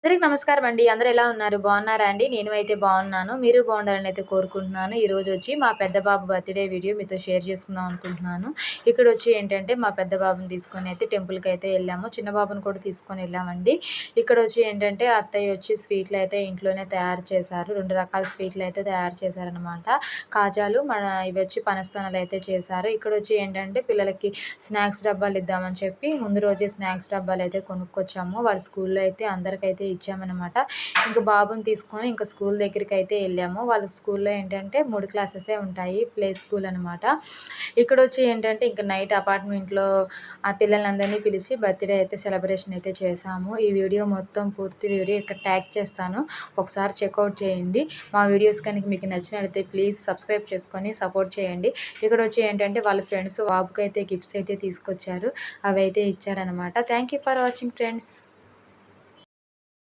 అందరికి నమస్కారం అండి. అందరూ ఎలా ఉన్నారు? బాగున్నారా అండి? నేను అయితే బాగున్నాను. మీరు బాగుండాలని అయితే కోరుకుంటున్నాను. ఈరోజు వచ్చి మా పెద్ద బాబు బర్త్‌డే వీడియో మీతో షేర్ చేసుకుందాం అనుకుంటున్నాను. ఇక్కడొచ్చి ఏంటంటే మా పెద్ద బాబుని తీసుకొని అయితే టెంపుల్‌కి అయితే వెళ్ళాము. చిన్న బాబుని కూడా తీసుకొని వెళ్ళామండి. ఇక్కడొచ్చి ఏంటంటే అత్తయ్య వచ్చి స్వీట్లు అయితే ఇంట్లోనే తయారు చేశారు. 2 రకాల స్వీట్లు అయితే తయారు చేశారనమాట. కాజాలు ఇవి వచ్చి పనస్తోనలు అయితే చేశారు. ఇక్కడొచ్చి ఏంటంటే పిల్లలకి స్నాక్స్ డబ్బాలు ఇద్దామని చెప్పి ముందు రోజే స్నాక్స్ డబ్బాలు అయితే కొనుక్కొచ్చాము. వాళ్ళ స్కూల్‌లో అయితే అందరికైతే ఇచ్చామనమాట. ఇంక బాబుని తీసుకొని ఇంక స్కూల్ దగ్గరికైతే వెళ్ళాము. వాళ్ళ స్కూల్‌లో ఏంటంటే 3 క్లాసెసే ఉంటాయి. ప్లే స్కూల్ అనమాట. ఇక్కడొచ్చి ఏంటంటే ఇంక నైట్ అపార్ట్మెంట్‌లో ఆ పిల్లలందరినీ పిలిచి బర్త్‌డే అయితే సెలబ్రేషన్ అయితే చేశాము. ఈ వీడియో మొత్తం పూర్తి వీడియో ఇక్కడ ట్యాగ్ చేస్తాను. ఒకసారి చెక్‌ఔట్ చేయండి. మా వీడియోస్ కనుక మీకు నచ్చినట్లయితే ప్లీజ్ సబ్స్క్రైబ్ చేసుకొని సపోర్ట్ చేయండి. ఇక్కడొచ్చి ఏంటంటే వాళ్ళ ఫ్రెండ్స్ బాబుకైతే గిఫ్ట్స్ అయితే తీసుకొచ్చారు. అవైతే ఇచ్చారనమాట. Thank you for watching friends.